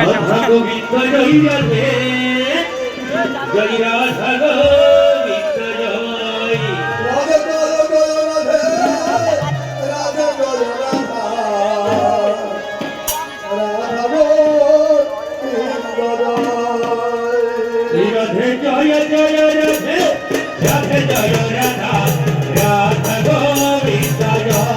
আছে গোবিন্দ জয় রাধে জয় রাধা গোবিন্দ জয় রাধে জয় রাধে রাধে জয় রাধা রাধা গোবিন্দ জয় রাধে জয় জয় রাধে রাধে জয় রাধা রাধা গোবিন্দ জয়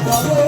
Bravo!